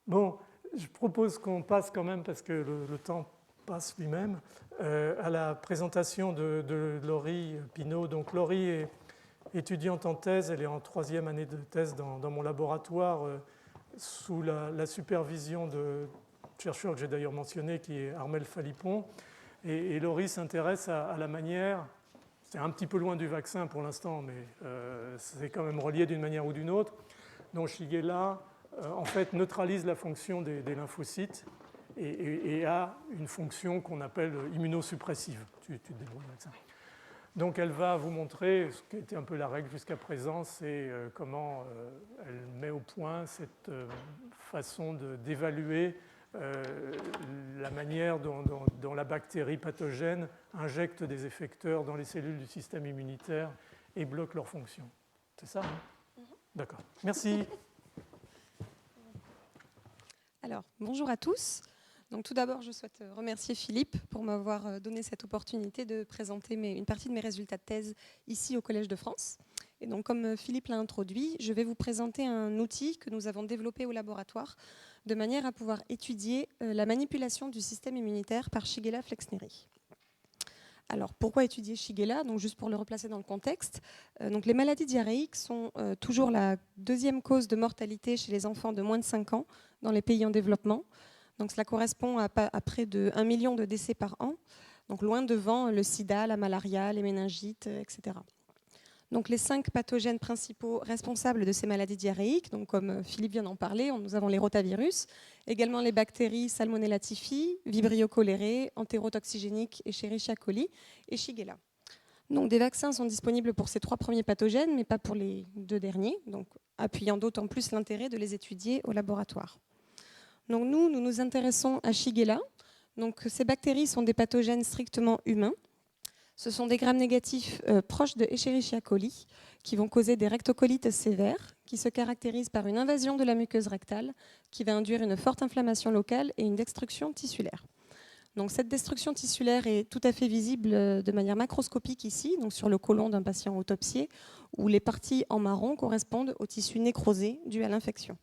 Bon, je propose qu'on passe quand même, parce que le temps passe lui-même, à la présentation de Laurie Pinault. Donc Laurie est étudiante en thèse, elle est en 3e année de thèse dans mon laboratoire, sous la supervision de chercheur que j'ai d'ailleurs mentionné, qui est Armel Falipon. Et Laurie s'intéresse à la manière, c'est un petit peu loin du vaccin pour l'instant, mais c'est quand même relié d'une manière ou d'une autre, dont Shigella en fait neutralise la fonction des lymphocytes et a une fonction qu'on appelle immunosuppressive. Tu te débrouilles avec ça. Donc elle va vous montrer ce qui était un peu la règle jusqu'à présent, c'est comment elle met au point cette façon d'évaluer la manière dont la bactérie pathogène injecte des effecteurs dans les cellules du système immunitaire et bloque leur fonction. C'est ça, hein? D'accord. Merci. Alors, bonjour à tous. Donc, tout d'abord, je souhaite remercier Philippe pour m'avoir donné cette opportunité de présenter une partie de mes résultats de thèse ici au Collège de France. Et donc, comme Philippe l'a introduit, je vais vous présenter un outil que nous avons développé au laboratoire de manière à pouvoir étudier la manipulation du système immunitaire par Shigella flexneri. Alors, pourquoi étudier Shigella? Donc, juste pour le replacer dans le contexte, donc, les maladies diarrhéiques sont toujours la deuxième cause de mortalité chez les enfants de moins de 5 ans dans les pays en développement. Donc, cela correspond à près de 1 million de décès par an, donc loin devant le sida, la malaria, les méningites, etc. Donc, les 5 pathogènes principaux responsables de ces maladies diarrhéiques, donc comme Philippe vient d'en parler, nous avons les rotavirus, également les bactéries Salmonella typhi, Vibrio cholerae, entérotoxigénique, Escherichia coli et Shigella. Donc, des vaccins sont disponibles pour ces 3 premiers pathogènes, mais pas pour les 2 derniers, donc appuyant d'autant plus l'intérêt de les étudier au laboratoire. Donc, nous nous intéressons à Shigella. Donc, ces bactéries sont des pathogènes strictement humains. Ce sont des grammes négatifs proches de Escherichia coli qui vont causer des rectocolites sévères qui se caractérisent par une invasion de la muqueuse rectale qui va induire une forte inflammation locale et une destruction tissulaire. Donc, cette destruction tissulaire est tout à fait visible de manière macroscopique ici, donc sur le côlon d'un patient autopsié, où les parties en marron correspondent au tissu nécrosé dû à l'infection.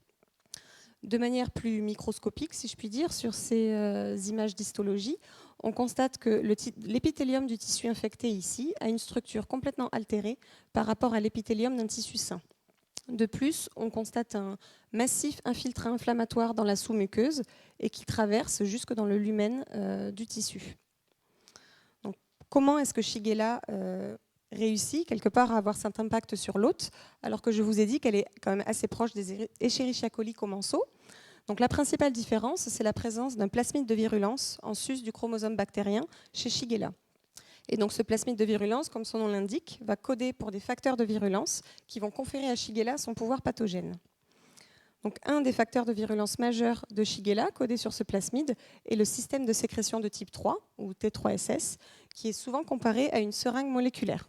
De manière plus microscopique, si je puis dire, sur ces images d'histologie, on constate que l'épithélium du tissu infecté ici a une structure complètement altérée par rapport à l'épithélium d'un tissu sain. De plus, on constate un massif infiltré inflammatoire dans la sous-muqueuse et qui traverse jusque dans le lumen du tissu. Donc, comment est-ce que Shigella réussit quelque part à avoir cet impact sur l'hôte, alors que je vous ai dit qu'elle est quand même assez proche des Escherichia coli commensaux. Donc la principale différence, c'est la présence d'un plasmide de virulence en sus du chromosome bactérien chez Shigella. Et donc ce plasmide de virulence, comme son nom l'indique, va coder pour des facteurs de virulence qui vont conférer à Shigella son pouvoir pathogène. Donc un des facteurs de virulence majeurs de Shigella codé sur ce plasmide est le système de sécrétion de type 3, ou T3SS, qui est souvent comparé à une seringue moléculaire.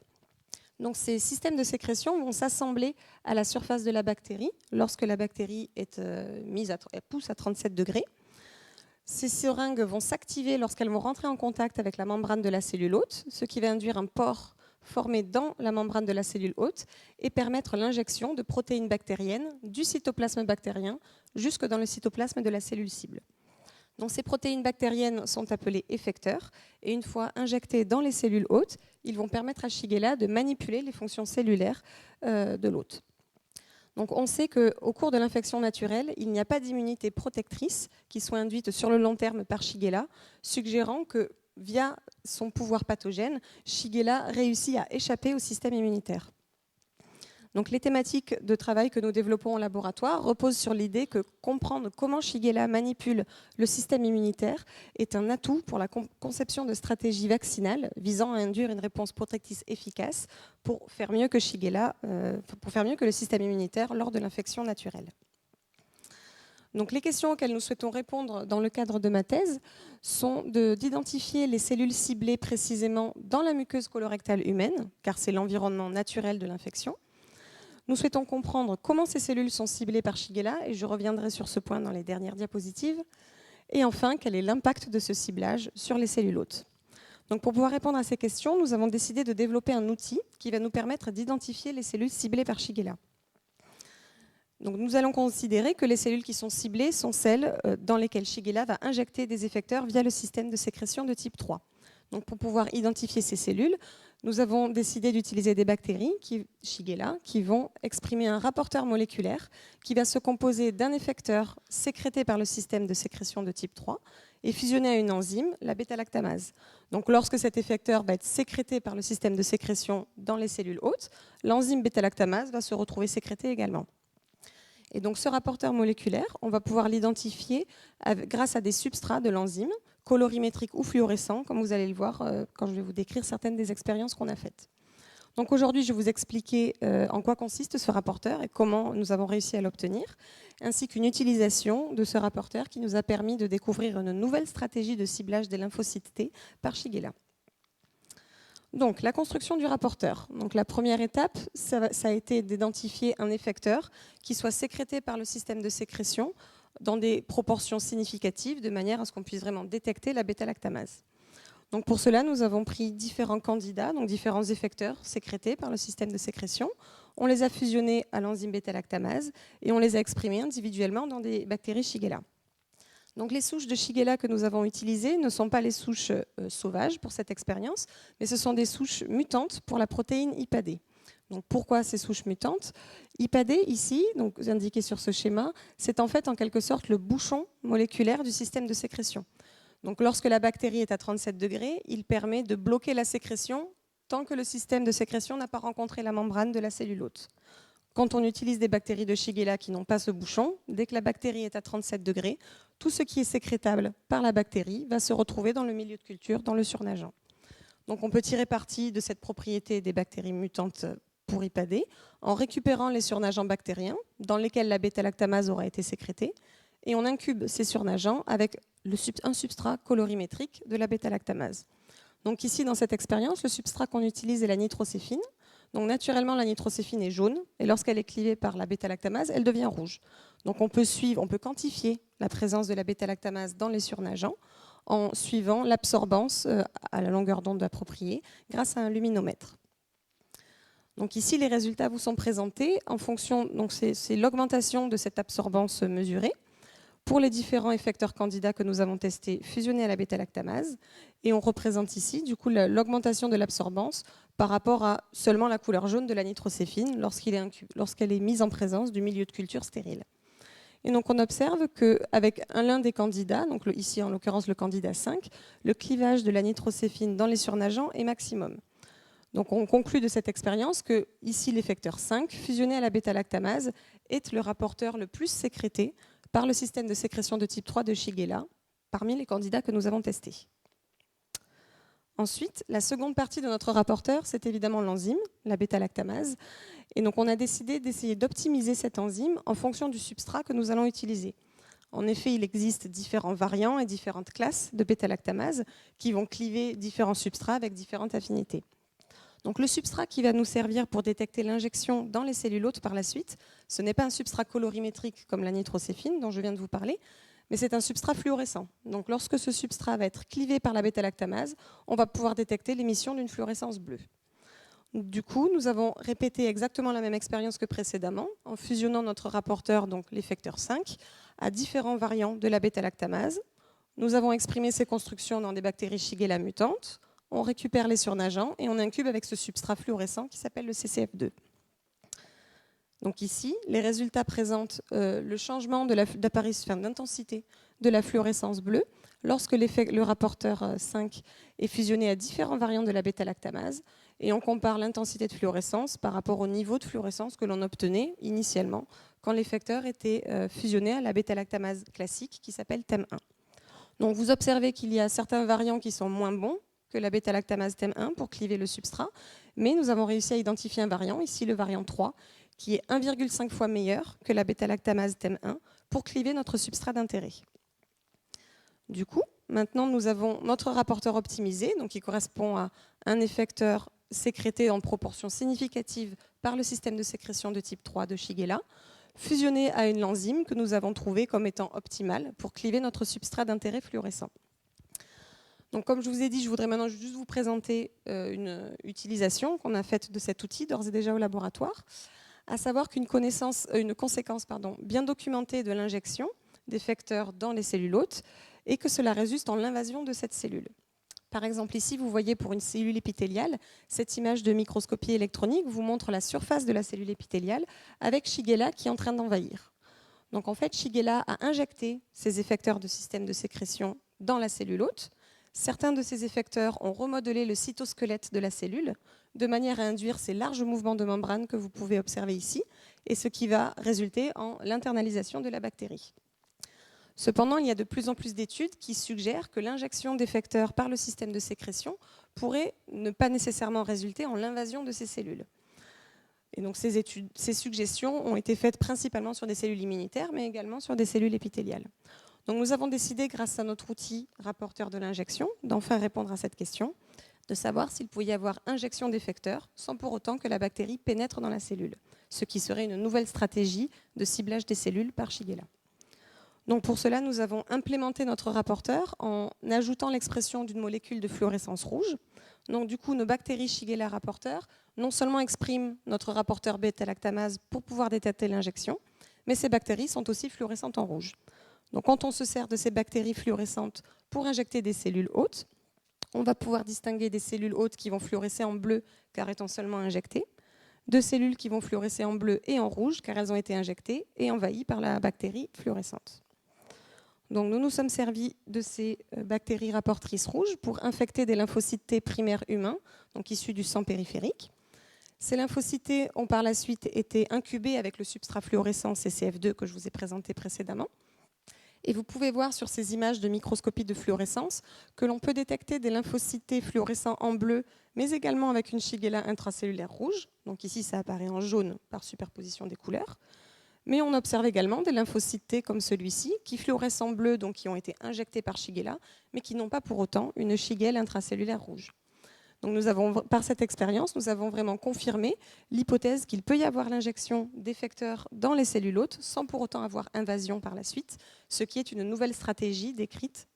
Donc, ces systèmes de sécrétion vont s'assembler à la surface de la bactérie lorsque la bactérie est elle pousse à 37 degrés. Ces seringues vont s'activer lorsqu'elles vont rentrer en contact avec la membrane de la cellule hôte, ce qui va induire un pore formé dans la membrane de la cellule hôte et permettre l'injection de protéines bactériennes du cytoplasme bactérien jusque dans le cytoplasme de la cellule cible. Donc, ces protéines bactériennes sont appelées effecteurs et une fois injectées dans les cellules hôtes, ils vont permettre à Shigella de manipuler les fonctions cellulaires de l'hôte. Donc, on sait qu'au cours de l'infection naturelle, il n'y a pas d'immunité protectrice qui soit induite sur le long terme par Shigella, suggérant que via son pouvoir pathogène, Shigella réussit à échapper au système immunitaire. Donc, les thématiques de travail que nous développons en laboratoire reposent sur l'idée que comprendre comment Shigella manipule le système immunitaire est un atout pour la conception de stratégies vaccinales visant à induire une réponse protectrice efficace pour faire mieux que Shigella, pour faire mieux que le système immunitaire lors de l'infection naturelle. Donc, les questions auxquelles nous souhaitons répondre dans le cadre de ma thèse sont d'identifier les cellules ciblées précisément dans la muqueuse colorectale humaine, car c'est l'environnement naturel de l'infection. Nous souhaitons comprendre comment ces cellules sont ciblées par Shigella, et je reviendrai sur ce point dans les dernières diapositives. Et enfin, quel est l'impact de ce ciblage sur les cellules hôtes. Donc, pour pouvoir répondre à ces questions, nous avons décidé de développer un outil qui va nous permettre d'identifier les cellules ciblées par Shigella. Donc nous allons considérer que les cellules qui sont ciblées sont celles dans lesquelles Shigella va injecter des effecteurs via le système de sécrétion de type 3. Donc pour pouvoir identifier ces cellules, nous avons décidé d'utiliser des bactéries, Shigella, qui vont exprimer un rapporteur moléculaire qui va se composer d'un effecteur sécrété par le système de sécrétion de type 3 et fusionné à une enzyme, la bêta-lactamase. Donc lorsque cet effecteur va être sécrété par le système de sécrétion dans les cellules hôtes, l'enzyme bêta-lactamase va se retrouver sécrétée également. Et donc ce rapporteur moléculaire, on va pouvoir l'identifier grâce à des substrats de l'enzyme, colorimétriques ou fluorescents, comme vous allez le voir quand je vais vous décrire certaines des expériences qu'on a faites. Donc aujourd'hui, je vais vous expliquer en quoi consiste ce rapporteur et comment nous avons réussi à l'obtenir, ainsi qu'une utilisation de ce rapporteur qui nous a permis de découvrir une nouvelle stratégie de ciblage des lymphocytes T par Shigella. Donc, la construction du rapporteur. Donc, la première étape, ça a été d'identifier un effecteur qui soit sécrété par le système de sécrétion dans des proportions significatives, de manière à ce qu'on puisse vraiment détecter la bêta-lactamase. Donc, pour cela, nous avons pris différents candidats, donc différents effecteurs sécrétés par le système de sécrétion. On les a fusionnés à l'enzyme bêta-lactamase et on les a exprimés individuellement dans des bactéries Shigella. Donc les souches de Shigella que nous avons utilisées ne sont pas les souches sauvages pour cette expérience, mais ce sont des souches mutantes pour la protéine IPAD. Donc pourquoi ces souches mutantes? IPAD, ici, donc indiqué sur ce schéma, c'est en fait en quelque sorte le bouchon moléculaire du système de sécrétion. Donc lorsque la bactérie est à 37 degrés, il permet de bloquer la sécrétion tant que le système de sécrétion n'a pas rencontré la membrane de la cellule hôte. Quand on utilise des bactéries de Shigella qui n'ont pas ce bouchon, dès que la bactérie est à 37 degrés, tout ce qui est sécrétable par la bactérie va se retrouver dans le milieu de culture, dans le surnageant. Donc on peut tirer parti de cette propriété des bactéries mutantes pour IPAD en récupérant les surnageants bactériens dans lesquels la bêta-lactamase aura été sécrétée et on incube ces surnageants avec un substrat colorimétrique de la bêta-lactamase. Donc ici, dans cette expérience, le substrat qu'on utilise est la nitrocéphine. Donc naturellement, la nitrocéphine est jaune et lorsqu'elle est clivée par la bêta-lactamase, elle devient rouge. Donc on peut quantifier la présence de la bêta-lactamase dans les surnageants en suivant l'absorbance à la longueur d'onde appropriée grâce à un luminomètre. Donc ici, les résultats vous sont présentés en fonction, donc c'est l'augmentation de cette absorbance mesurée pour les différents effecteurs candidats que nous avons testés fusionnés à la bêta-lactamase. Et on représente ici du coup l'augmentation de l'absorbance par rapport à seulement la couleur jaune de la nitrocéphine lorsqu'elle est mise en présence du milieu de culture stérile. Et donc on observe qu'avec l'un des candidats, donc ici en l'occurrence le candidat 5, le clivage de la nitrocéphine dans les surnageants est maximum. Donc on conclut de cette expérience que ici l'effecteur 5, fusionné à la bêta-lactamase, est le rapporteur le plus sécrété par le système de sécrétion de type 3 de Shigella, parmi les candidats que nous avons testés. Ensuite, la seconde partie de notre rapporteur, c'est évidemment l'enzyme, la bêta-lactamase. Et donc on a décidé d'essayer d'optimiser cette enzyme en fonction du substrat que nous allons utiliser. En effet, il existe différents variants et différentes classes de bêta-lactamase qui vont cliver différents substrats avec différentes affinités. Donc le substrat qui va nous servir pour détecter l'injection dans les cellules hôtes par la suite, ce n'est pas un substrat colorimétrique comme la nitrocéphine dont je viens de vous parler, mais c'est un substrat fluorescent. Donc lorsque ce substrat va être clivé par la bêta-lactamase, on va pouvoir détecter l'émission d'une fluorescence bleue. Du coup, nous avons répété exactement la même expérience que précédemment en fusionnant notre rapporteur, donc l'effecteur 5, à différents variants de la bêta-lactamase. Nous avons exprimé ces constructions dans des bactéries Shigella mutantes. On récupère les surnageants et on incube avec ce substrat fluorescent qui s'appelle le CCF2. Donc ici, les résultats présentent le changement d'intensité de la fluorescence bleue lorsque le rapporteur 5 est fusionné à différents variants de la bêta-lactamase et on compare l'intensité de fluorescence par rapport au niveau de fluorescence que l'on obtenait initialement quand l'effecteur était fusionné à la bêta-lactamase classique qui s'appelle TEM1. Donc vous observez qu'il y a certains variants qui sont moins bons que la bêta-lactamase TEM1 pour cliver le substrat, mais nous avons réussi à identifier un variant, ici le variant 3, qui est 1,5 fois meilleur que la bêta-lactamase TEM1 pour cliver notre substrat d'intérêt. Du coup, maintenant nous avons notre rapporteur optimisé, donc qui correspond à un effecteur sécrété en proportion significative par le système de sécrétion de type 3 de Shigella, fusionné à une enzyme que nous avons trouvée comme étant optimale pour cliver notre substrat d'intérêt fluorescent. Donc, comme je vous ai dit, je voudrais maintenant juste vous présenter une utilisation qu'on a faite de cet outil, d'ores et déjà au laboratoire. à savoir une conséquence bien documentée de l'injection d'effecteurs dans les cellules hôtes et que cela résulte en l'invasion de cette cellule. Par exemple, ici, vous voyez pour une cellule épithéliale, cette image de microscopie électronique vous montre la surface de la cellule épithéliale avec Shigella qui est en train d'envahir. Donc en fait, Shigella a injecté ces effecteurs de système de sécrétion dans la cellule hôte. Certains de ces effecteurs ont remodelé le cytosquelette de la cellule de manière à induire ces larges mouvements de membrane que vous pouvez observer ici, et ce qui va résulter en l'internalisation de la bactérie. Cependant, il y a de plus en plus d'études qui suggèrent que l'injection d'effecteurs par le système de sécrétion pourrait ne pas nécessairement résulter en l'invasion de ces cellules. Et donc ces suggestions ont été faites principalement sur des cellules immunitaires, mais également sur des cellules épithéliales. Donc nous avons décidé, grâce à notre outil rapporteur de l'injection, d'enfin répondre à cette question, de savoir s'il pouvait y avoir injection d'effecteurs sans pour autant que la bactérie pénètre dans la cellule, ce qui serait une nouvelle stratégie de ciblage des cellules par Shigella. Donc pour cela, nous avons implémenté notre rapporteur en ajoutant l'expression d'une molécule de fluorescence rouge. Donc du coup, nos bactéries Shigella rapporteurs non seulement expriment notre rapporteur bêta-lactamase pour pouvoir détecter l'injection, mais ces bactéries sont aussi fluorescentes en rouge. Donc quand on se sert de ces bactéries fluorescentes pour injecter des cellules hôtes, on va pouvoir distinguer des cellules hôtes qui vont fluorescer en bleu car étant seulement injectées, de cellules qui vont fluorescer en bleu et en rouge car elles ont été injectées et envahies par la bactérie fluorescente. Donc nous nous sommes servis de ces bactéries rapportrices rouges pour infecter des lymphocytes T primaires humains, donc issus du sang périphérique. Ces lymphocytes T ont par la suite été incubés avec le substrat fluorescent CCF2 que je vous ai présenté précédemment. Et vous pouvez voir sur ces images de microscopie de fluorescence que l'on peut détecter des lymphocytes T fluorescents en bleu, mais également avec une Shigella intracellulaire rouge. Donc ici, ça apparaît en jaune par superposition des couleurs. Mais on observe également des lymphocytes T comme celui-ci, qui fluorescent en bleu, donc qui ont été injectés par Shigella, mais qui n'ont pas pour autant une Shigella intracellulaire rouge. Donc par cette expérience, nous avons vraiment confirmé l'hypothèse qu'il peut y avoir l'injection d'effecteurs dans les cellules hôtes sans pour autant avoir invasion par la suite, ce qui est une nouvelle stratégie décrite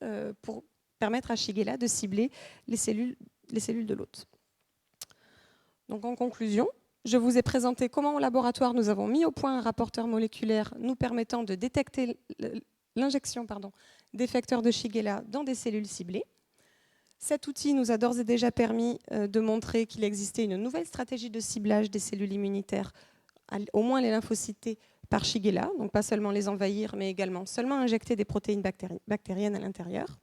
pour permettre à Shigella de cibler les cellules de l'hôte. Donc en conclusion, je vous ai présenté comment au laboratoire nous avons mis au point un rapporteur moléculaire nous permettant de détecter l'injection d'effecteurs de Shigella dans des cellules ciblées. Cet outil nous a d'ores et déjà permis de montrer qu'il existait une nouvelle stratégie de ciblage des cellules immunitaires, au moins les lymphocytes T, par Shigella, donc pas seulement les envahir, mais également seulement injecter des protéines bactériennes à l'intérieur.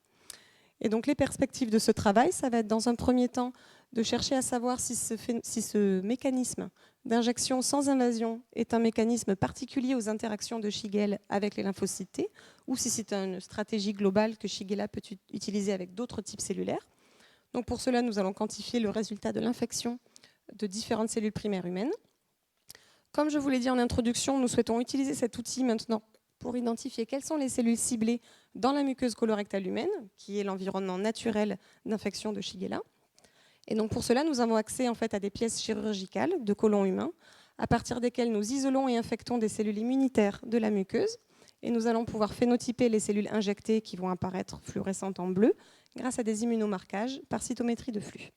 Et donc les perspectives de ce travail, ça va être dans un premier temps de chercher à savoir si ce mécanisme d'injection sans invasion est un mécanisme particulier aux interactions de Shigella avec les lymphocytes T, ou si c'est une stratégie globale que Shigella peut utiliser avec d'autres types cellulaires. Donc pour cela, nous allons quantifier le résultat de l'infection de différentes cellules primaires humaines. Comme je vous l'ai dit en introduction, nous souhaitons utiliser cet outil maintenant pour identifier quelles sont les cellules ciblées dans la muqueuse colorectale humaine, qui est l'environnement naturel d'infection de Shigella. Et donc pour cela, nous avons accès en fait à des pièces chirurgicales de côlon humain, à partir desquelles nous isolons et infectons des cellules immunitaires de la muqueuse, et nous allons pouvoir phénotyper les cellules injectées qui vont apparaître fluorescentes en bleu grâce à des immunomarquages par cytométrie de flux.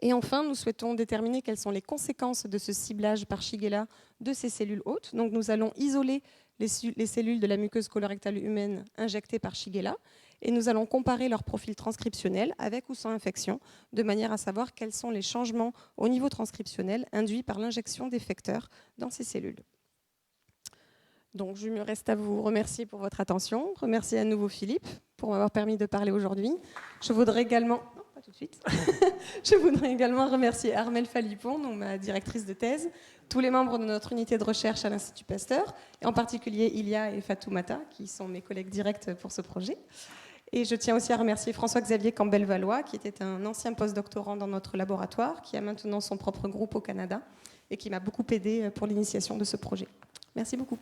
Et enfin, nous souhaitons déterminer quelles sont les conséquences de ce ciblage par Shigella de ces cellules hôtes. Donc nous allons isoler les cellules de la muqueuse colorectale humaine injectées par Shigella et nous allons comparer leur profil transcriptionnel avec ou sans infection, de manière à savoir quels sont les changements au niveau transcriptionnel induits par l'injection d'effecteurs dans ces cellules. Donc, je me reste à vous remercier pour votre attention, remercier à nouveau Philippe pour m'avoir permis de parler aujourd'hui. Je voudrais également... Non, pas tout de suite. Je voudrais également remercier Armelle Falipon, donc ma directrice de thèse, tous les membres de notre unité de recherche à l'Institut Pasteur, et en particulier Ilia et Fatoumata, qui sont mes collègues directs pour ce projet. Et je tiens aussi à remercier François-Xavier Campbell-Valois, qui était un ancien postdoctorant dans notre laboratoire, qui a maintenant son propre groupe au Canada, et qui m'a beaucoup aidé pour l'initiation de ce projet. Merci beaucoup.